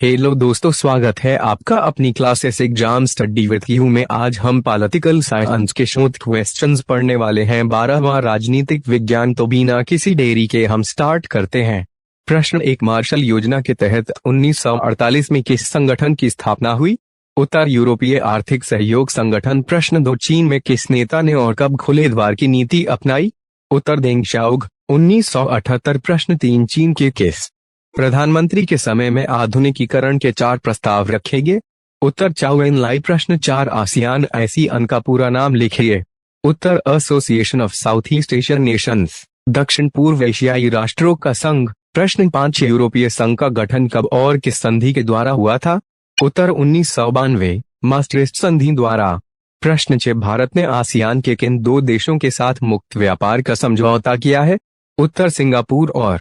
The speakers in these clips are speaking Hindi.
हेलो दोस्तों, स्वागत है आपका अपनी classes exam study with you में। आज हम पॉलिटिकल साइंस के शोध क्वेश्चंस पढ़ने वाले हैं। 12वां राजनीतिक विज्ञान। तो बिना किसी देरी के हम स्टार्ट करते हैं। प्रश्न 1, मार्शल योजना के तहत 1948 में किस संगठन की स्थापना हुई? उत्तर, यूरोपीय आर्थिक सहयोग संगठन। प्रश्न 2, चीन में किस नेता ने और कब खुले द्वार की नीति अपनाई? उत्तर, देंग शाओग 1978। प्रश्न 3, चीन के किस प्रधानमंत्री के समय में आधुनिकीकरण के 4 प्रस्ताव रखे गए? उत्तर, चाउ एन लाई। प्रश्न 4, आसियान ASEAN का पूरा नाम लिखिए। उत्तर, Association of South East Asian Nations, दक्षिण पूर्व एशियाई राष्ट्रों का संघ। प्रश्न 5, यूरोपीय संघ का गठन कब और किस संधि के द्वारा हुआ था? उत्तर, 1992 maastricht संधि द्वारा। प्रश्न 6, भारत ने आसियान के किन 2 देशों के साथ मुक्त व्यापार का समझौता किया है? उत्तर, सिंगापुर और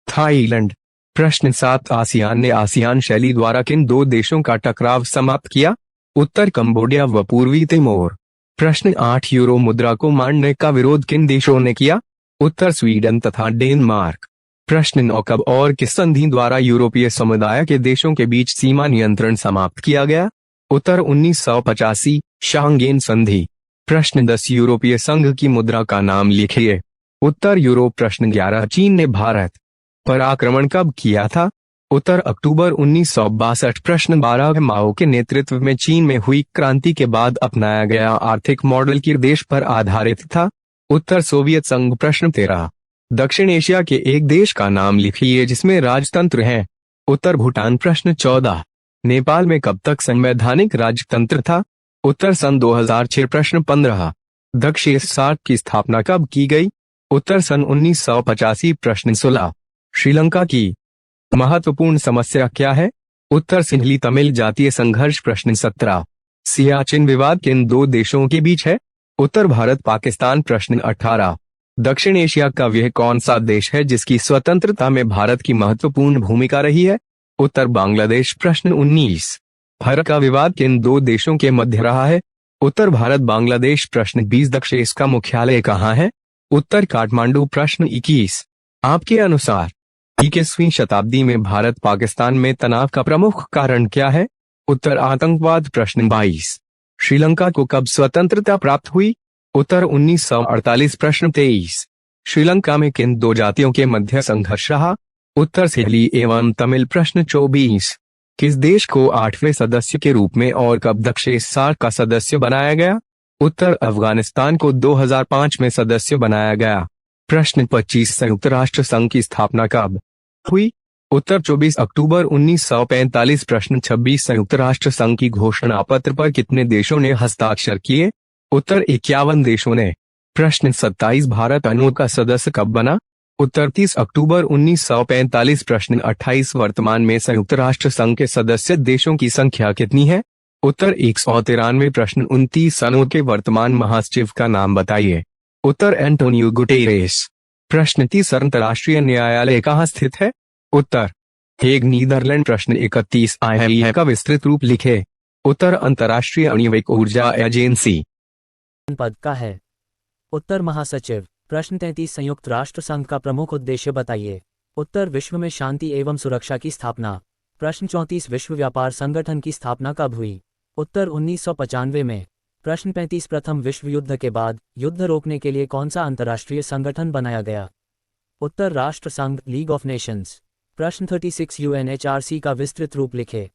थाईलैंड। प्रश्न 7, आसियान ने आसियान शैली द्वारा किन 2 देशों का टकराव समाप्त किया? उत्तर, कंबोडिया व पूर्वी तिमोर। प्रश्न 8, यूरो मुद्रा को मानने का विरोध किन देशों ने किया? उत्तर, स्वीडन तथा डेनमार्क। प्रश्न 9, कब और किस संधि द्वारा यूरोपीय समुदाय के देशों के बीच सीमा नियंत्रण समाप्त किया गया? उत्तर, 1985 शांगेन संधि। प्रश्न 10, यूरोपीय संघ की मुद्रा का नाम लिखिए। उत्तर, यूरो। प्रश्न 11, चीन ने भारत पर आक्रमण कब किया था? उत्तर, अक्टूबर 1962। प्रश्न 12, माओ के नेतृत्व में चीन में हुई क्रांति के बाद अपनाया गया आर्थिक मॉडल किस देश पर आधारित था? उत्तर, सोवियत संघ। प्रश्न 13, दक्षिण एशिया के एक देश का नाम लिखिए जिसमें राजतंत्र है। उत्तर, भूटान। प्रश्न 14, नेपाल में कब तक संवैधानिक राजतंत्र था? उत्तर, सन 2006। प्रश्न 15, दक्षिण सार्क की स्थापना कब की गई? उत्तर, सन 1985। प्रश्न 16, श्रीलंका की महत्वपूर्ण समस्या क्या है? उत्तर, सिंहली तमिल जातीय संघर्ष। प्रश्न 17, सियाचिन विवाद किन 2 देशों के बीच है? उत्तर, भारत पाकिस्तान। प्रश्न 18, दक्षिण एशिया का वह कौन सा देश है जिसकी स्वतंत्रता में भारत की महत्वपूर्ण भूमिका रही है? उत्तर, बांग्लादेश। प्रश्न 19, फर का विवाद किन 2 देशों के मध्य रहा है? उत्तर, भारत बांग्लादेश। प्रश्न 20, दक्षेस का मुख्यालय कहाँ है? उत्तर, काठमांडू। प्रश्न 21, आपके अनुसार 21वीं शताब्दी में भारत पाकिस्तान में तनाव का प्रमुख कारण क्या है? उत्तर, आतंकवाद। प्रश्न 22, श्रीलंका को कब स्वतंत्रता प्राप्त हुई? उत्तर, 1948। प्रश्न 23, श्रीलंका में किन 2 जातियों के मध्य संघर्ष रहा? उत्तर, सिंहली एवं तमिल। प्रश्न 24, किस देश को 8वें सदस्य के रूप में और कब दक्षिण सार्क का सदस्य बनाया गया? उत्तर, अफगानिस्तान को 2005 में सदस्य बनाया गया। प्रश्न 25, संयुक्त राष्ट्र संघ की स्थापना कब हुई? उत्तर, 24 अक्टूबर 1945। प्रश्न 26, संयुक्त राष्ट्र संघ की घोषणा पत्र पर कितने देशों ने हस्ताक्षर किए? उत्तर, 51 देशों ने। प्रश्न 27, भारत अणु का सदस्य कब बना? उत्तर, 30 अक्टूबर 1945। प्रश्न 28, वर्तमान में संयुक्त राष्ट्र संघ के सदस्य देशों की संख्या कितनी है? उत्तर, 193। प्रश्न 29, अणु के वर्तमान महासचिव का नाम बताइए। उत्तर, एंटोनियो गुटेरेस। प्रश्न 30, अंतर्राष्ट्रीय न्यायालय कहाँ स्थित है? उत्तर, हेग, नीदरलैंड। प्रश्न 31, IAEA का विस्तृत रूप लिखे। उत्तर, अंतर्राष्ट्रीय आणविक ऊर्जा एजेंसी। पद का है? उत्तर, महासचिव। प्रश्न 33, संयुक्त राष्ट्र संघ का प्रमुख उद्देश्य बताइए। उत्तर, विश्व में शांति एवं सुरक्षा की स्थापना। प्रश्न 34, विश्व व्यापार संगठन की स्थापना कब हुई? उत्तर, 1995 में। प्रश्न 35, प्रथम विश्व युद्ध के बाद युद्ध रोकने के लिए कौन सा अंतर्राष्ट्रीय संगठन बनाया गया? उत्तर, राष्ट्र संघ, लीग ऑफ नेशंस। प्रश्न 36, UNHRC का विस्तृत रूप लिखे।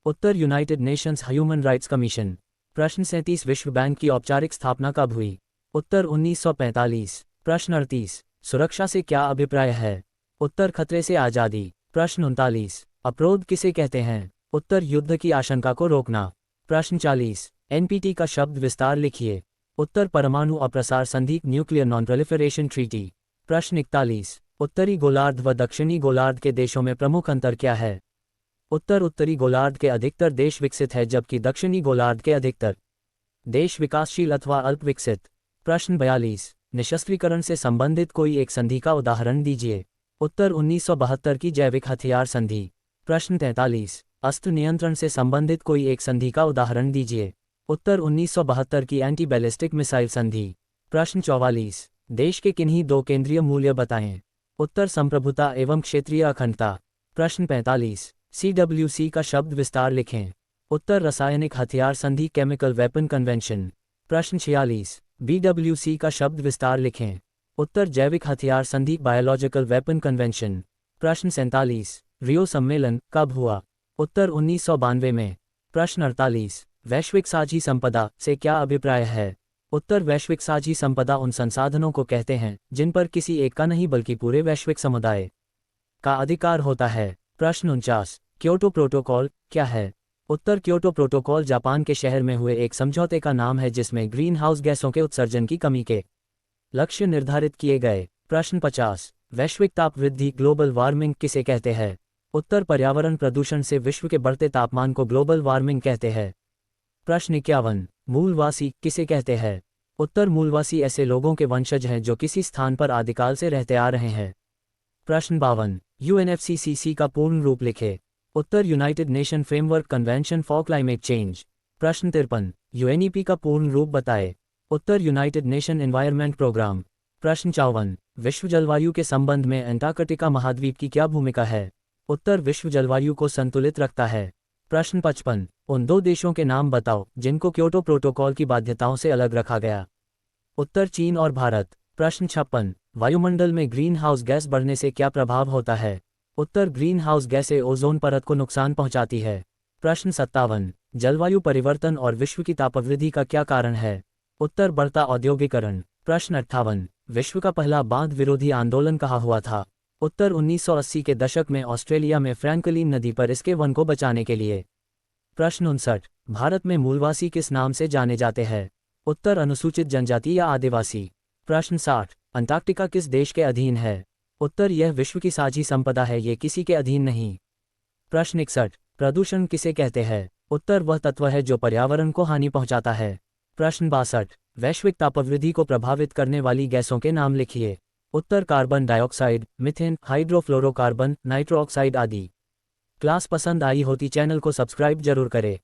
उत्तर, United Nations Human Rights Commission. प्रश्न 37, विश्व बैंक की औपचारिक स्थापना कब हुई? उत्तर, 1945। प्रश्न 38, सुरक्षा से क्या अभिप्राय है? उत्तर, खतरे से आज़ादी। प्रश्न 39, अपरोध किसे कहते हैं? उत्तर, युद्ध की आशंका को रोकना। प्रश्न 40, NPT का शब्द विस्तार लिखिए। उत्तर, परमाणु अप्रसार संधि, न्यूक्लियर नॉन प्रोलिफरेशन ट्रीटी। प्रश्न 41, उत्तरी गोलार्ध व दक्षिणी गोलार्ध के देशों में प्रमुख अंतर क्या है? उत्तर, उत्तरी गोलार्ध के अधिकतर देश विकसित है जबकि दक्षिणी गोलार्ध के अधिकतर देश विकासशील अथवा अल्प विकसित। प्रश्न 42, निशस्त्रीकरण से संबंधित कोई एक संधि का उदाहरण दीजिए। उत्तर, 1972 की जैविक हथियार संधि। प्रश्न 43, अस्त्र नियंत्रण से संबंधित कोई एक संधि का उदाहरण दीजिए। उत्तर, 1972 की एंटी बैलिस्टिक मिसाइल संधि। प्रश्न 44, देश के किन्हीं 2 केंद्रीय मूल्य बताएं। उत्तर, संप्रभुता एवं क्षेत्रीय अखंडता। प्रश्न 45, CWC का शब्द विस्तार लिखें। उत्तर रासायनिक हथियार संधि केमिकल वेपन कन्वेंशन। प्रश्न 46। BWC का शब्द विस्तार लिखें। उत्तर जैविक हथियार संधि बायोलॉजिकल वेपन कन्वेंशन। प्रश्न 47। रियो सम्मेलन कब हुआ? उत्तर 1992 में। प्रश्न 48। वैश्विक साझी संपदा से क्या अभिप्राय है? उत्तर वैश्विक साझी संपदा उन संसाधनों को कहते हैं जिन पर किसी एक का नहीं बल्कि पूरे वैश्विक समुदाय का अधिकार होता है। प्रश्न 49। क्योटो प्रोटोकॉल क्या है? उत्तर क्योटो प्रोटोकॉल जापान के शहर में हुए एक समझौते का नाम है जिसमें ग्रीन हाउस गैसों के उत्सर्जन की कमी के लक्ष्य निर्धारित किए गए। प्रश्न 50। वैश्विक ताप वृद्धि ग्लोबल वार्मिंग किसे कहते हैं? उत्तर पर्यावरण प्रदूषण से विश्व के बढ़ते तापमान को ग्लोबल वार्मिंग कहते हैं। प्रश्न 51। मूलवासी किसे कहते हैं? उत्तर मूलवासी ऐसे लोगों के वंशज हैं जो किसी स्थान पर आदिकाल से रहते आ रहे हैं। प्रश्न 52। UNFCCC का पूर्ण रूप लिखे। उत्तर United Nation Framework Convention for Climate Change. प्रश्न 53। UNEP का पूर्ण रूप बताए। उत्तर यूनाइटेड नेशन एनवायरनमेंट प्रोग्राम। प्रश्न 54। विश्व जलवायु के संबंध में अंटार्कटिका महाद्वीप की क्या भूमिका है? उत्तर विश्व जलवायु को संतुलित रखता है। प्रश्न 55। उन दो देशों के नाम बताओ जिनको क्योटो प्रोटोकॉल की बाध्यताओं से अलग रखा गया। उत्तर चीन और भारत। प्रश्न 56। वायुमंडल में ग्रीन हाउस गैस बढ़ने से क्या प्रभाव होता है? उत्तर ग्रीन हाउस गैसें ओजोन परत को नुकसान पहुंचाती है। प्रश्न 57। जलवायु परिवर्तन और विश्व की तापवृद्धि का क्या कारण है? उत्तर बढ़ता औद्योगिकरण। प्रश्न 58। विश्व का पहला बांध विरोधी आंदोलन कहाँ हुआ था? उत्तर 1980 के दशक में ऑस्ट्रेलिया में फ्रैंकलिन नदी पर इसके वन को बचाने के लिए। प्रश्न 59। भारत में मूलवासी किस नाम से जाने जाते हैं? उत्तर अनुसूचित जनजाति या आदिवासी। प्रश्न 60। अंटार्कटिका किस देश के अधीन है? उत्तर यह विश्व की साझी संपदा है, ये किसी के अधीन नहीं। प्रश्न 61। प्रदूषण किसे कहते हैं? उत्तर वह तत्व है जो पर्यावरण को हानि पहुंचाता है। प्रश्न 62। वैश्विक तापवृद्धि को प्रभावित करने वाली गैसों के नाम लिखिए। उत्तर carbon dioxide, methane, hydrofluorocarbon, nitro oxide आदि। क्लास पसंद आई हो तो चैनल को सब्सक्राइब जरूर करें।